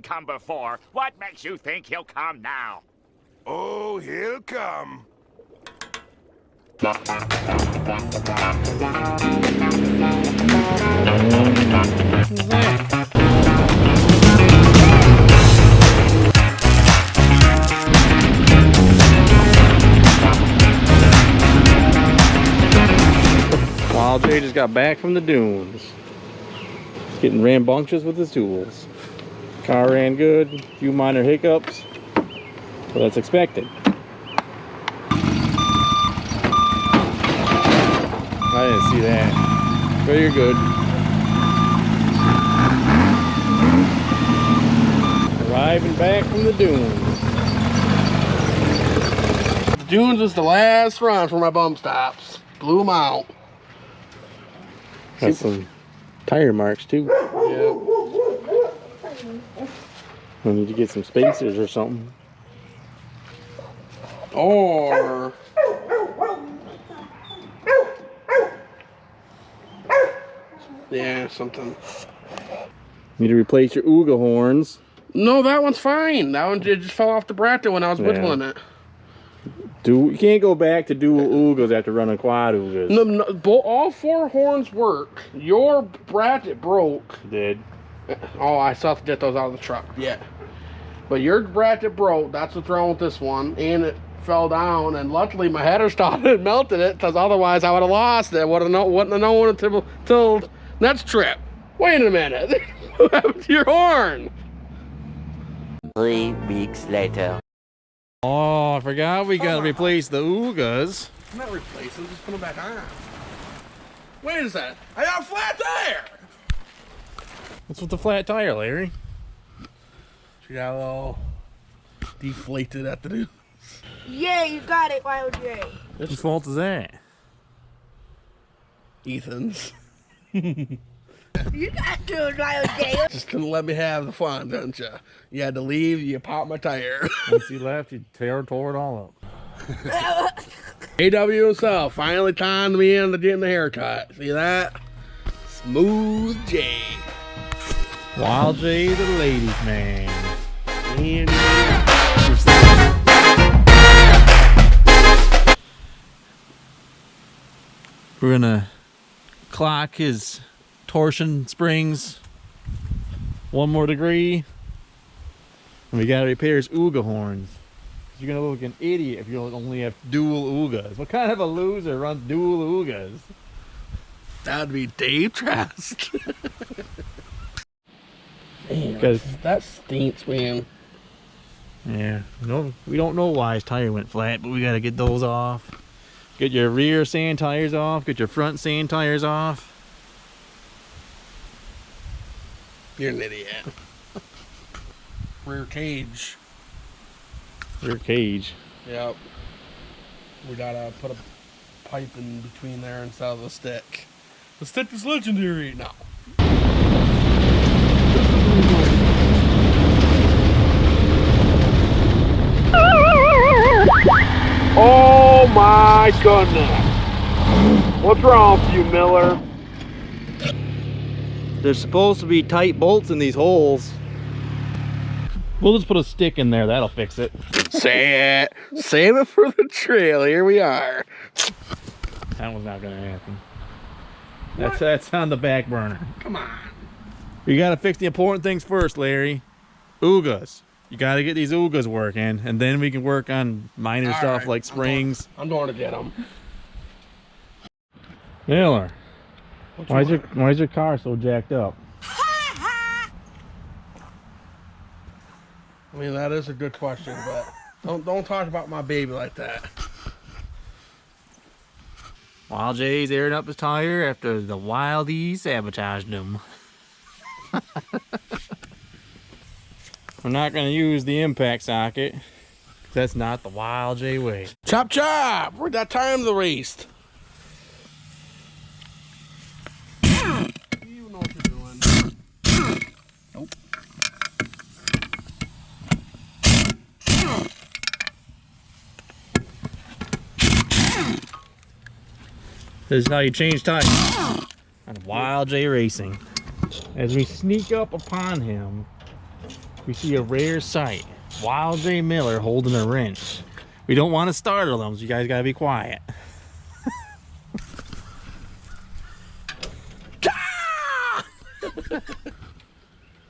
come before. What makes you think he'll come now? Oh, he'll come. Wild J just got back from the dunes. He's getting rambunctious with his tools. Car ran good, a few minor hiccups, but that's expected. I didn't see that, but you're good. Arriving back from the dunes. The dunes was the last run for my bump stops. Blew them out. Got some tire marks too. Yeah. I need to get some spacers or something. Or yeah, something. Need to replace your Ooga horns. No, that one's fine. That one just fell off the bracket when I was whittling it. You can't go back to dual Oogas after running quad Oogas. No, all 4 horns work. Your bracket broke. Did. Oh, I still have to get those out of the truck. Yeah. But your bracket broke. That's what's wrong with this one. And it fell down. And luckily my header stopped and melted it. Because otherwise I would have lost it. Wouldn't have known it till next trip. Wait a minute. What happened to your horn? 3 weeks later. Oh, I forgot we gotta replace the Oogas. I'm not replacing, just put them back on. Wait a second. I got a flat tire! What's with the flat tire, Larry? She got a little deflated at the dunes. Yeah, you got it, YOJ. Whose fault is that? Ethan's. You got to, YOJ. Just couldn't let me have the fun, didn't you? You had to leave, you popped my tire. Once you left, you tore it all up. AW himself, finally timed me into getting the haircut. See that? Smooth J. Wild J, the ladies man. And we're gonna clock his torsion springs 1 more degree, and we gotta repair his Ooga horns. You're gonna look like an idiot if you only have dual Oogas. What kind of a loser runs dual Oogas? that'd be Dave Trask. Because that stinks, man. yeah, no, we don't know why his tire went flat, but we gotta get those off. Get your rear sand tires off. Get your front sand tires off. You're an idiot. Rear cage. Rear cage. Yep. We gotta put a pipe in between there instead of the stick. The stick is legendary now. Oh my goodness. What's wrong with you, Miller? There's supposed to be tight bolts in these holes. We'll just put a stick in there. That'll fix it. Say it. Save it for the trail. Here we are. That one's not gonna happen. That's on the back burner. Come on. You gotta fix the important things first, Larry. Oogas. You gotta get these Oogas working, and then we can work on minor stuff right. like springs. I'm going to get them. Miller, why is your car so jacked up? I mean, that is a good question, but don't talk about my baby like that. Wild J's airing up his tire after the Wildies sabotaged him. We're not going to use the impact socket. That's not the Wild J way. Chop chop! Where'd that time the race? You know what you're doing. Nope. This is how you change tires on Wild J Racing. As we sneak up upon him, we see a rare sight. Wild J. Miller holding a wrench. We don't want to startle them, so you guys gotta be quiet.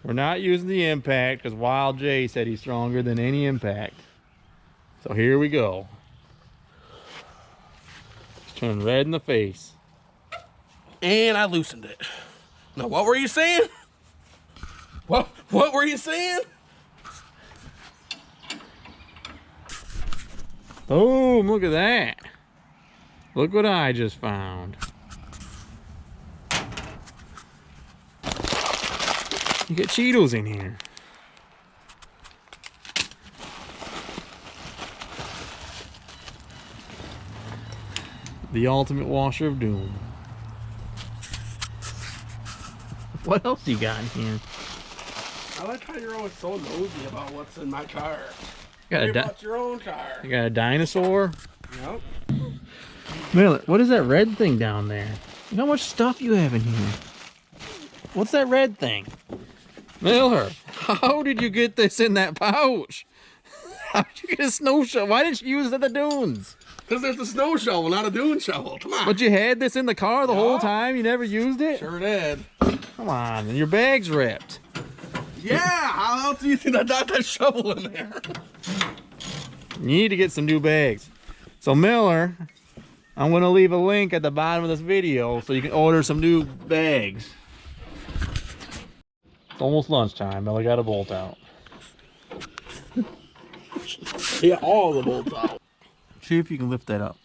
We're not using the impact because Wild J said he's stronger than any impact. So here we go. He's turning red in the face. And I loosened it. Now, what were you saying? What were you saying? Boom, look at that. Look what I just found. You get Cheetos in here. The ultimate washer of doom. What else you got in here? I like how you're always so nosy about what's in my car. You got about your own car. You got a dinosaur? Yep. Miller, what is that red thing down there? Look how much stuff you have in here. What's that red thing? Miller, how did you get this in that pouch? How did you get a snow shovel? Why didn't you use it at the dunes? Because there's a snow shovel, not a dune shovel. Come on. But you had this in the car the whole time? You never used it? Sure did. Come on, and your bag's ripped. Yeah, how else do you think I got that shovel in there? You need to get some new bags. So Miller, I'm gonna leave a link at the bottom of this video so you can order some new bags. It's almost lunchtime. Miller got a bolt out. Yeah, all the bolts out. See if you can lift that up.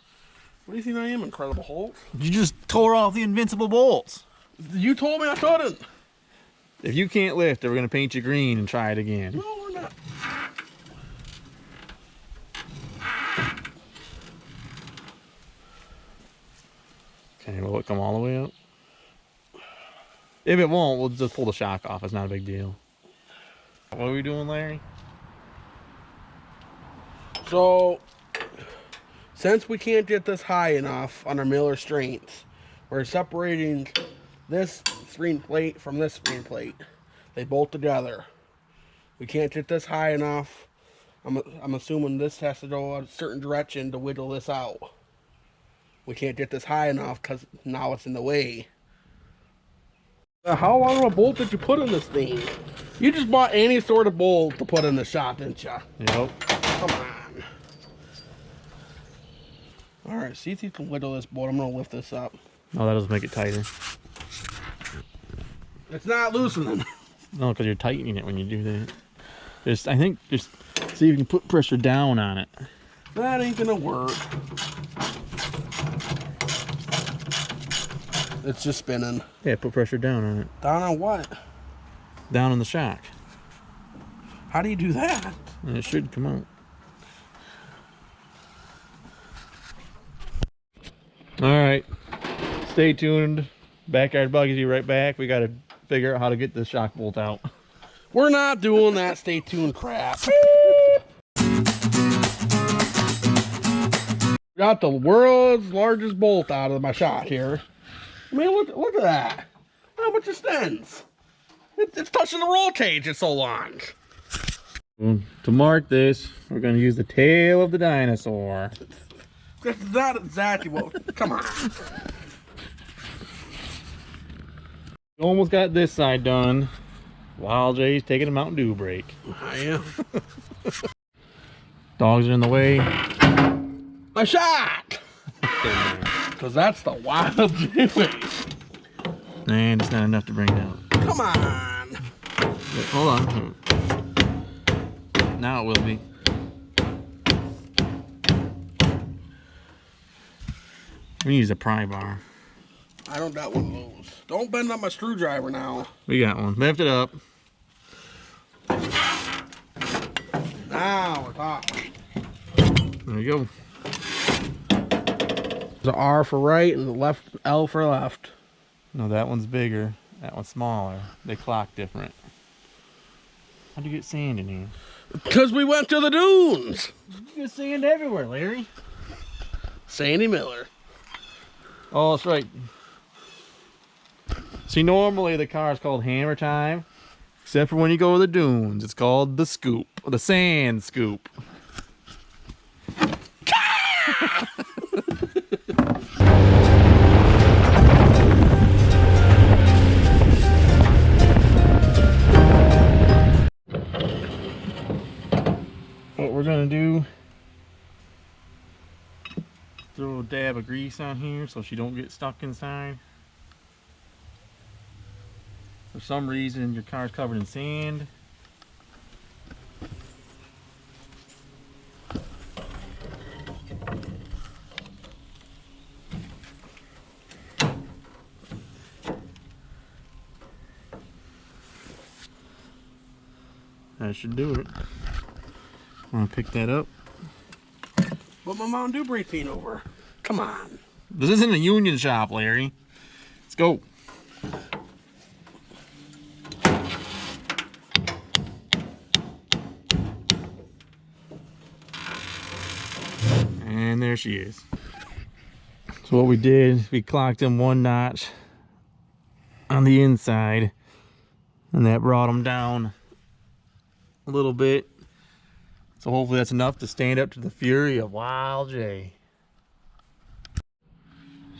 What do you think I am, Incredible Hulk? You just tore off the invincible bolts. You told me I couldn't. If you can't lift it, we're gonna paint you green and try it again. No, we're not. Okay, will it come all the way up? If it won't, we'll just pull the shock off. It's not a big deal. What are we doing, Larry? So, since we can't get this high enough on our Miller strengths, we're separating this screen plate from this screen plate. They bolt together. We can't get this high enough. I'm assuming this has to go a certain direction to wiggle this out. We can't get this high enough because now it's in the way. How long of a bolt did you put in this thing? You just bought any sort of bolt to put in the shop, didn't you? Yep. Come on. Alright, see if you can wiggle this bolt. I'm going to lift this up. No, that doesn't make it tighter. It's not loosening. No, because you're tightening it when you do that. Just see if you can put pressure down on it. That ain't gonna work. It's just spinning. Yeah, put pressure down on it. Down on what? Down on the shock. How do you do that? And it should come out. Alright. Stay tuned. Backyard Buggies, be right back. We gotta figure out how to get this shock bolt out. We're not doing that stay tuned crap. Got the world's largest bolt out of my shot here. I mean, look at that. How much it extends? It's touching the roll cage, it's so long. To mark this, we're going to use the tail of the dinosaur. That's not exactly what... Come on. Almost got this side done. Wild J's taking a Mountain Dew break. I am. Dogs are in the way. My shot! Because that's the Wild J way. And it's not enough to bring down. Come on. Wait, hold on. Now it will be. We use a pry bar. I don't got one of those. Don't bend up my screwdriver now. We got one. Lift it up. Now we're talking. There you go. The R for right and the left L for left. No, that one's bigger. That one's smaller. They clock different. How'd you get sand in here? Because we went to the dunes. You get sand everywhere, Larry. Sandy Miller. Oh, that's right. See, normally the car is called Hammer Time. Except for when you go to the dunes. It's called the scoop. The sand scoop. What we're gonna do, throw a dab of grease on here so she don't get stuck inside. For some reason your car's covered in sand. That should do it. I'm gonna pick that up. Put my Mountain Dew brake paint over. Come on. This isn't a union shop, Larry. Let's go. And there she is. So what we did, we clocked him one notch on the inside, and that brought him down a little bit. So hopefully that's enough to stand up to the fury of Wild J.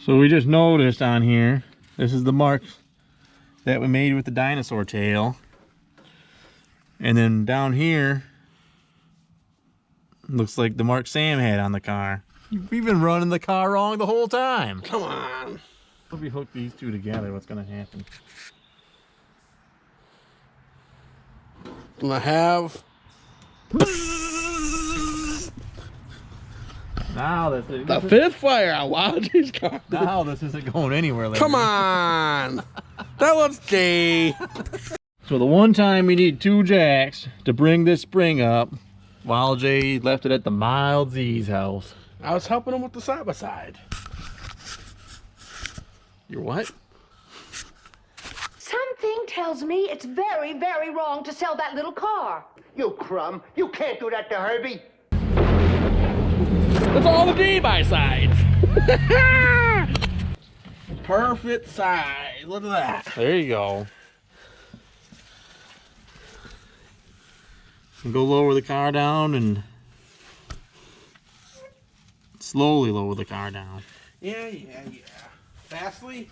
So we just noticed on here, this is the mark that we made with the dinosaur tail. And then down here, looks like the mark Sam had on the car. We've been running the car wrong the whole time. Come on. If we hook these two together, what's gonna happen? I'm gonna have. Now this is The fifth fire on Wild J's car. now this isn't going anywhere. Larry. Come on. That was gay. So the one time we need 2 jacks to bring this spring up, Wild J left it at the Mild Z's house. I was helping him with the side by side. You're what? Something tells me it's very, very wrong to sell that little car. You crumb. You can't do that to Herbie. That's all the D by sides. Perfect size. Look at that. There you go. And go lower the car down and slowly lower the car down. Yeah. Fastly.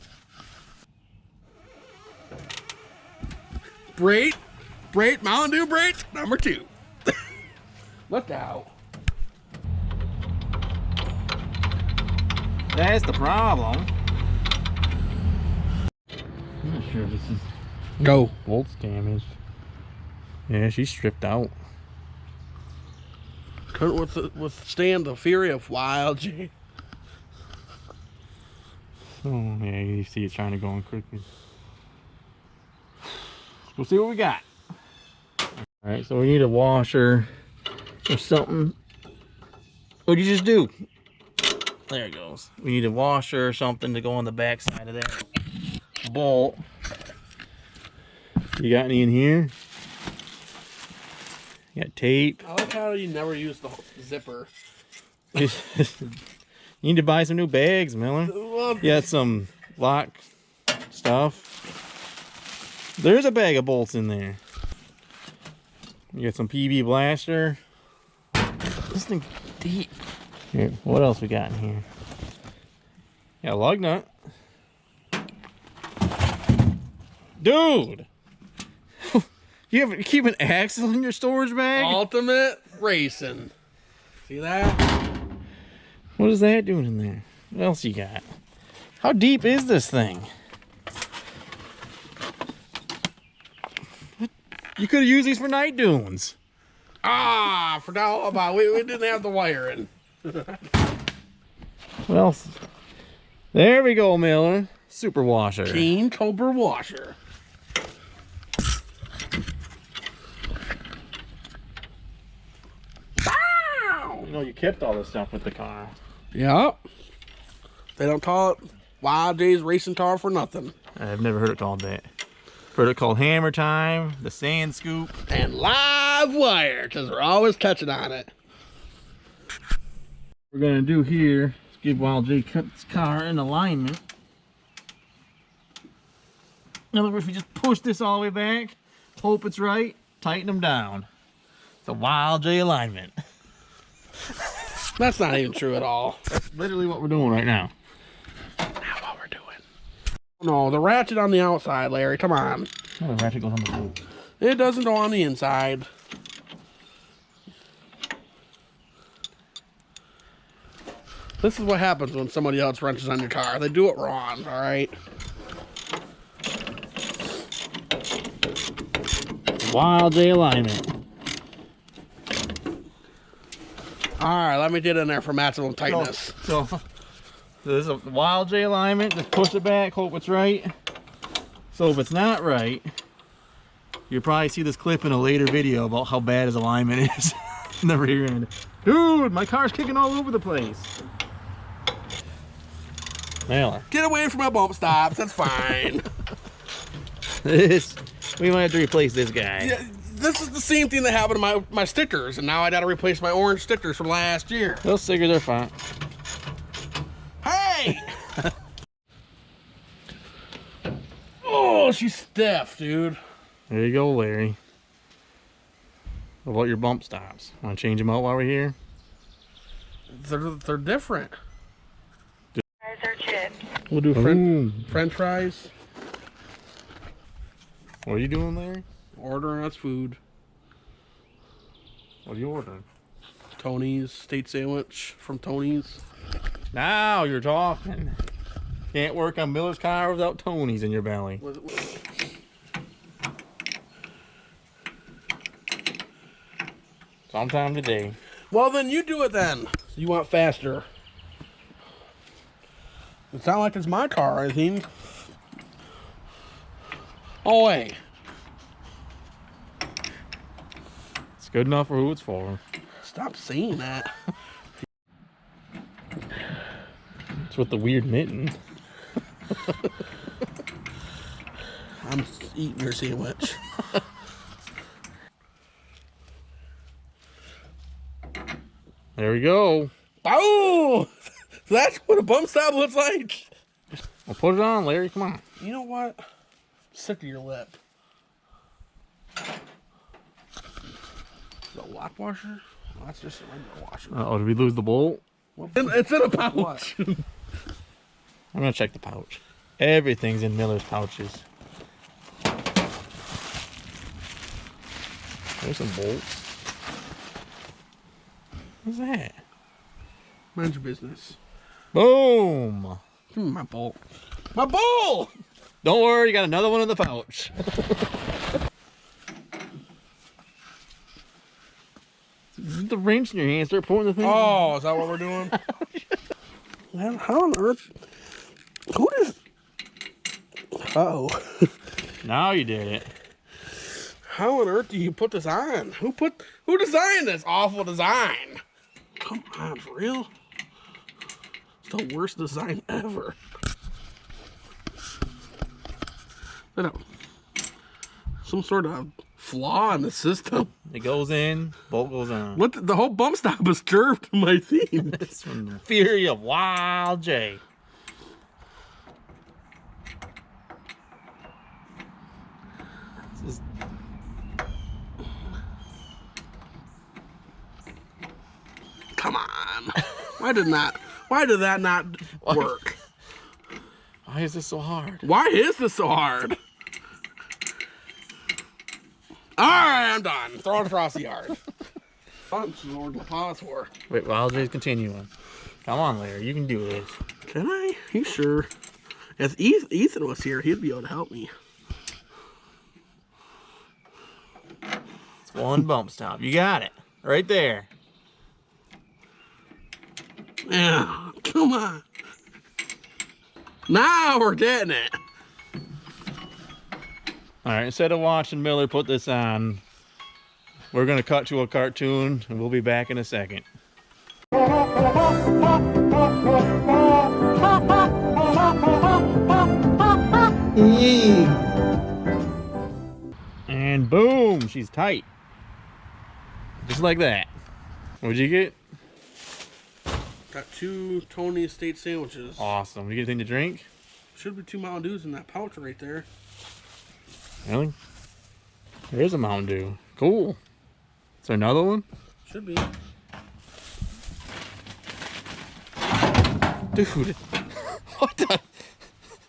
Brake, Mountain Dew brake, number 2. Look out. That's the problem. I'm not sure if this is Go. bolts damaged. Yeah, she's stripped out. Couldn't withstand the fury of Wild J. Oh, yeah, you see it trying to go on crooked. We'll see what we got. Alright, so we need a washer or something. What'd you just do? There it goes. We need a washer or something to go on the back side of that bolt. You got any in here? You got tape. I like how you never use the zipper. You need to buy some new bags, Miller. You got some lock stuff. There's a bag of bolts in there. You got some PB blaster. This thing's deep. Here, what else we got in here? Yeah, lug nut. Dude! You keep an axle in your storage bag? Ultimate racing. See that? What is that doing in there? What else you got? How deep is this thing? What? You could have used these for night dunes. Ah, forgot all about it. We didn't have the wiring. What else? There we go, Miller. Super washer. King Cobra washer. You know, you kept all this stuff with the car. Yep. They don't call it Wild J's Racing Car for nothing. I've never heard it called that. Heard it called Hammer Time, the Sand Scoop. And live wire, because we're always touching on it. What we're going to do here is give Wild J Cut's car in alignment. In other words, if we just push this all the way back, hope it's right, tighten them down. It's a Wild J alignment. That's not even true at all. That's literally what we're doing right now. Not what we're doing. No, the ratchet on the outside, Larry. Come on. Oh, the ratchet goes on the boat. It doesn't go on the inside. This is what happens when somebody else wrenches on your car. They do it wrong, all right? Wild J alignment. All right, let me get in there for maximum tightness. So this is a Wild J alignment. Just push it back, hope it's right. So if it's not right, you'll probably see this clip in a later video about how bad his alignment is in the rear end. Dude, my car's kicking all over the place. Mailer. Get away from my bump stops. That's fine. We might have to replace this guy. Yeah, this is the same thing that happened to my stickers, and now I got to replace my orange stickers from last year. Those stickers are fine. Hey! Oh, she's stiff, dude. There you go, Larry. What about your bump stops? Want to change them out while we're here? They're different. They're chips. We'll do French fries. What are you doing, Larry? Ordering us food. What are you ordering? Tony's steak sandwich from Tony's. Now you're talking. Can't work on Miller's car without Tony's in your belly. Sometime today. Well, then you do it then. You want faster. It's not like it's my car, I think. Oh, wait. It's good enough for who it's for. Stop saying that. It's with the weird mitten. I'm eating your sandwich. There we go. Oh! That's what a bump stop looks like. Well, put it on, Larry. Come on. You know what? I'm sick of your lip. The lock washer? Well, that's just a regular washer. Oh, did we lose the bolt? Well, it's in a pouch. I'm gonna check the pouch. Everything's in Miller's pouches. There's some bolts. What's that? Mind your business. Boom! My bolt. My bowl! Don't worry, you got another one in the pouch. The wrench in your hand, start pulling the thing. Oh, is that what we're doing? Man, how on earth? Who does? Uh-oh. Now you did it. How on earth do you put this on? Who designed this awful design? Come on, for real? It's the worst design ever. Some sort of flaw in the system. It goes in, bolt goes on. What the whole bump stop is curved to my theme. It's from the fury of Wild J. This is... Come on. Why did that not work? Why is this so hard? Why is this so hard? All right, I'm done. Throw it across the yard. Pause for. Wait, Wild J's continuing. Come on, Larry, you can do this. Can I? You sure? If Ethan was here, he'd be able to help me. It's one bump stop. You got it. Right there. Yeah, come on. Now we're getting it. All right, instead of watching Miller put this on, we're going to cut to a cartoon, and we'll be back in a second. And boom, she's tight. Just like that. What'd you get? Got 2 Tony Estate sandwiches. Awesome. You get anything to drink? Should be 2 Mountain Dews in that pouch right there. Really? There's a Mountain Dew. Cool. Is there another one? Should be. Dude, what the?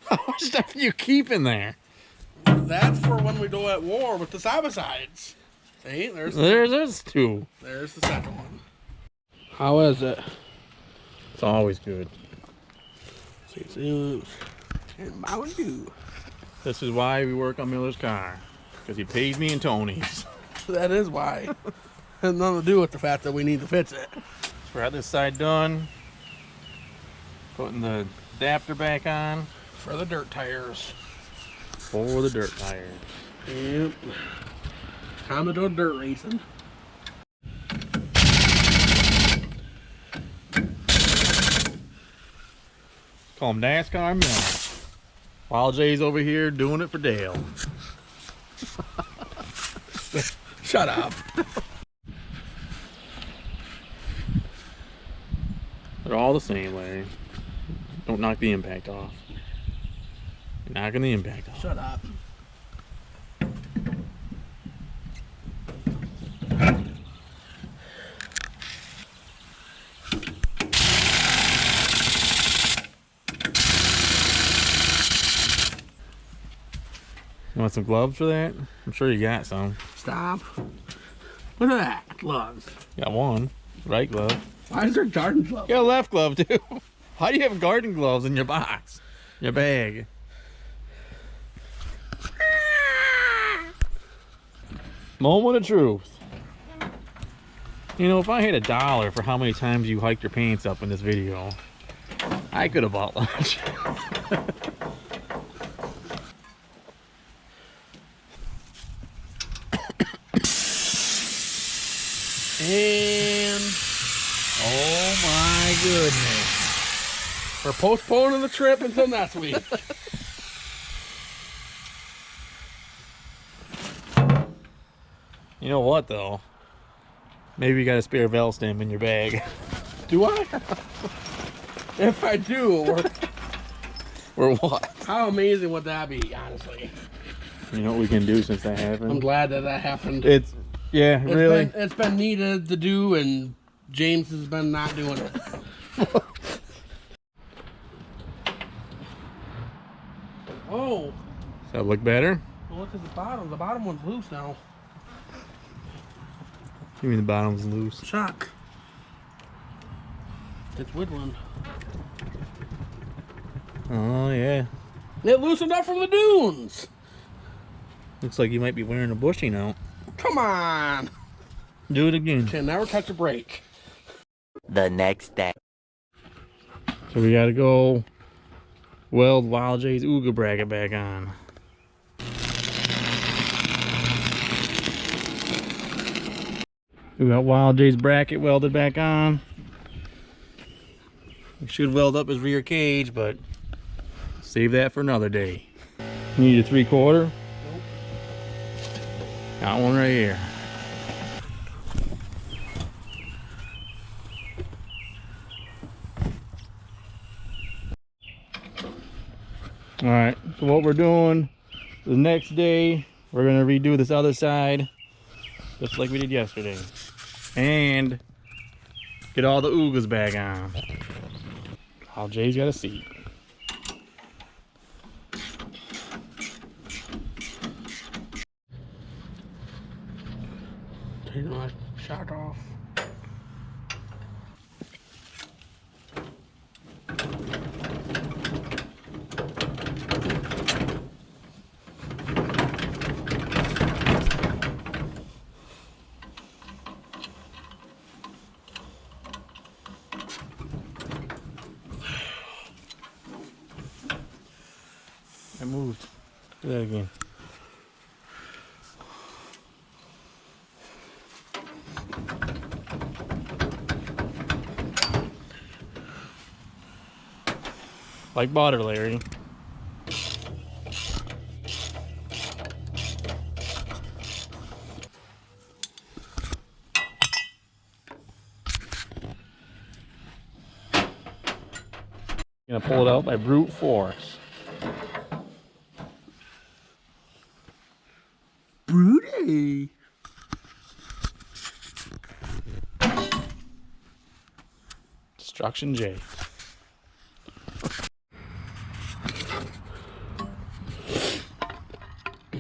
How much stuff are you keeping there? That's for when we go at war with the Sabicides. See, There's two. There's the second one. How is it? It's always good. See, Mountain Dew. This is why we work on Miller's car. Because he pays me in Tony's. That is why. Has nothing to do with the fact that we need to fix it. We're at this side done. Putting the adapter back on. For the dirt tires. For the dirt tires. Yep. Time to do dirt racing. Call him NASCAR Miller. While Jay's over here doing it for Dale. Shut up. They're all the same, Larry. Don't knock the impact off. You're knocking the impact off. Shut up. You want some gloves for that? I'm sure you got some. Stop. Look at that. Gloves. Got one. Right glove. Why is there garden gloves? You got a left glove too. Why do you have garden gloves in your box? Your bag? Moment of truth. You know, if I had $1 for how many times you hiked your pants up in this video, I could have bought lunch. And oh my goodness, we're postponing the trip until next week. You know what though? Maybe you got a spare Vel stem in your bag. Do I? If I do, Or what? how amazing would that be, honestly? You know what we can do since that happened? I'm glad that that happened. It's, yeah, really. It's been needed to do, and James has been not doing it. Oh, Does that look better? well, look at the bottom. The bottom one's loose now. You mean the bottom's loose? Shock. It's Woodland. Oh, yeah. It loosened up from the dunes. Looks like you might be wearing a bushing out. Come on. Do it again. Can never touch a brake. The next day. So we gotta go weld Wild J's Ooga bracket back on. We got Wild J's bracket welded back on. We should weld up his rear cage, but save that for another day. Need a 3/4? Nope. Got one right here. All right, so what we're doing the next day, we're gonna redo this other side just like we did yesterday, and get all the oogas back on. Oh, Jay's got a seat. Take my shot off. I moved. Do that again. Like butter, Larry. Gonna pull it out by brute force. Brute. J. Destruction J.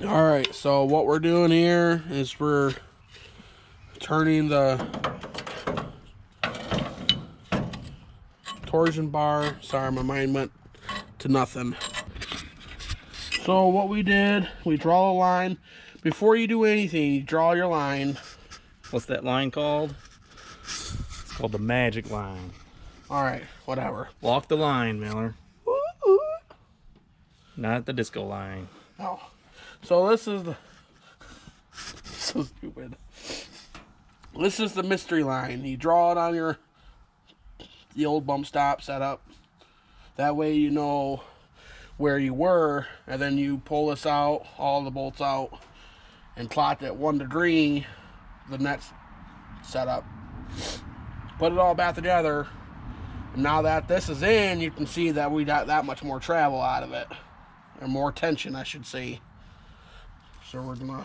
All right, so what we're doing here is we're turning the torsion bar. Sorry, my mind went to nothing. So what we did, we draw a line. Before you do anything, you draw your line. What's that line called? It's called the magic line. All right, whatever. Walk the line, Miller. Not the disco line. Oh, so this is the so stupid. This is the mystery line. You draw it on the old bump stop setup. That way you know where you were, and then you pull this out, all the bolts out, and plot at 1 degree the next setup. Put it all back together. And now that this is in, you can see that we got that much more travel out of it. Or more tension, I should say. So we're gonna...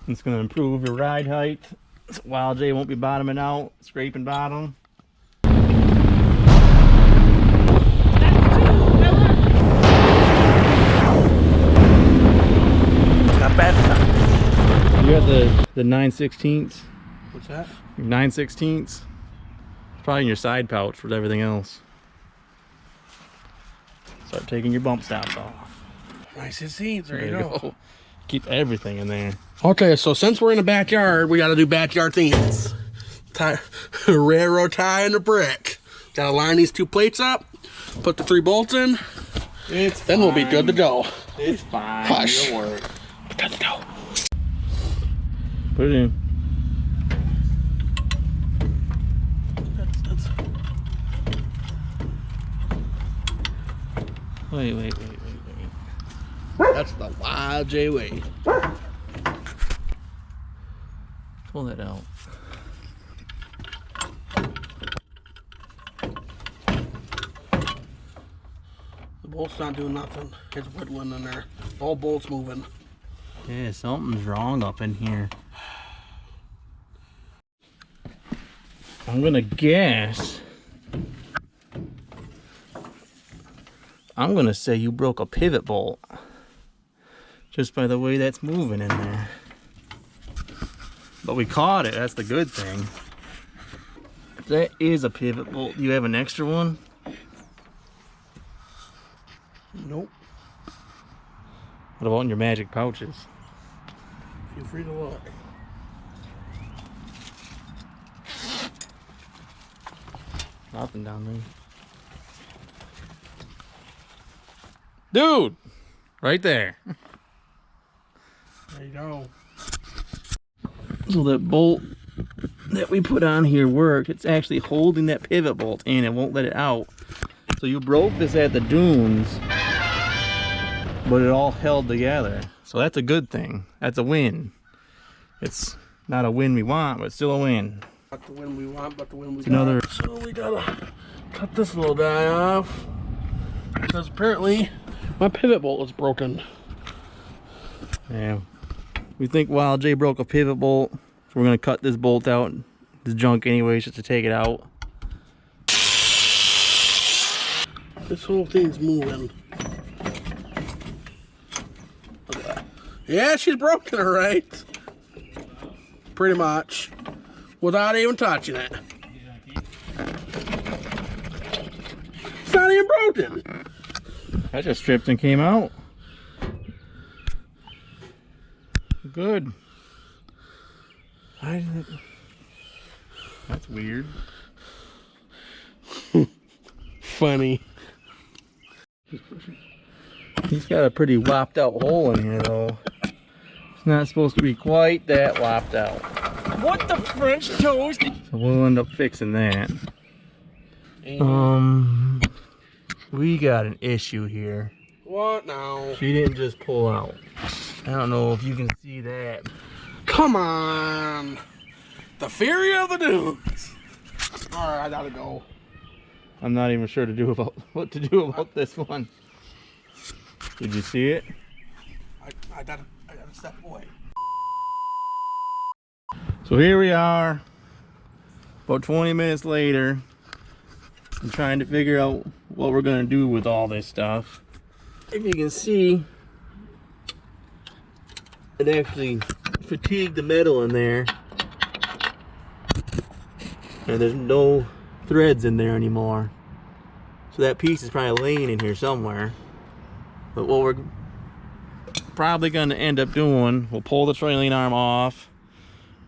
It's gonna improve your ride height. Wild J won't be bottoming out, scraping bottom. Not bad. You got the 9/16. What's that? 9/16. Probably in your side pouch with everything else. Start taking your bump stops off. Nice as scenes. There you go. Keep everything in there. Okay, so since we're in the backyard, we got to do backyard things. Railroad tie and a brick. Got to line these 2 plates up. Put the 3 bolts in. Then we'll be good to go. It's fine. Hush. It'll work. Good to go. Put it in. Wait. That's the Wild J way. Pull that out. The bolt's not doing nothing. It's whittling in there. All bolts moving. Yeah, something's wrong up in here. I'm gonna guess. I'm gonna say you broke a pivot bolt. Just by the way that's moving in there. But we caught it, that's the good thing. That is a pivot bolt. Do you have an extra one? Nope. What about in your magic pouches? Feel free to look. Nothing down there. Dude! Right there. There you go. So that bolt that we put on here worked. It's actually holding that pivot bolt in. It won't let it out. So you broke this at the dunes, but it all held together. So that's a good thing. That's a win. It's not a win we want, but it's still a win. Not the win we want, but the win we It's another. got. So we gotta cut this little guy off. Because apparently my pivot bolt was broken. Yeah. We think Wild J broke a pivot bolt. So we're gonna cut this bolt out. This junk anyways, just to take it out. This whole thing's moving. Look at that. Yeah, she's broken, all right. Pretty much. Without even touching it. It's not even broken. That just stripped and came out. Good. Why did it... That's weird. Funny. He's got a pretty lopped out hole in here though. It's not supposed to be quite that lopped out. What the French toast? So we'll end up fixing that. We got an issue here. What now? She didn't just pull out. I don't know if you can see that. Come on. The Fury of the Dunes. All right, I gotta go. I'm not even sure what to do about this one. Did you see it? I gotta step away. So here we are, about 20 minutes later. I'm trying to figure out what we're gonna do with all this stuff. If you can see, it actually fatigued the metal in there. And there's no threads in there anymore. So that piece is probably laying in here somewhere. But what we're probably gonna end up doing, we'll pull the trailing arm off.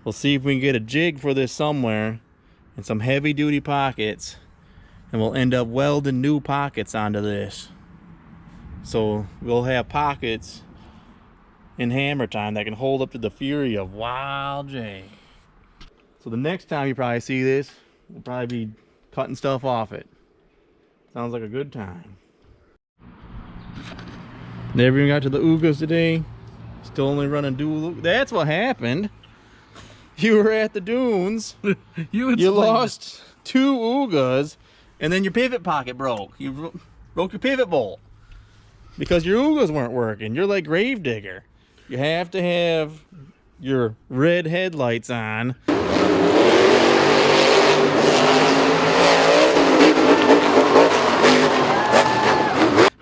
We'll see if we can get a jig for this somewhere and some heavy duty pockets, and we'll end up welding new pockets onto this. So we'll have pockets in hammer time that can hold up to the fury of Wild J. So the next time you probably see this, we'll probably be cutting stuff off it. Sounds like a good time. Never even got to the Ugas today. Still only running dual. That's what happened. You were at the dunes. You lost 2 Ugas, and then your pivot pocket broke. You broke your pivot bolt because your Ugas weren't working. You're like Gravedigger. You have to have your red headlights on.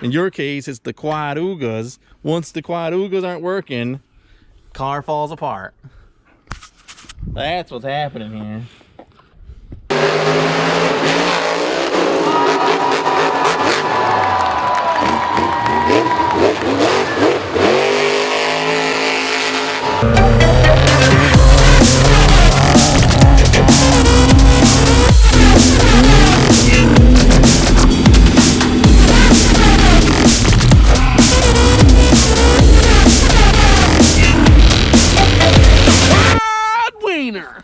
In your case, it's the quad Ugas. Once the quad Ugas aren't working, car falls apart. That's what's happening here. Wiener.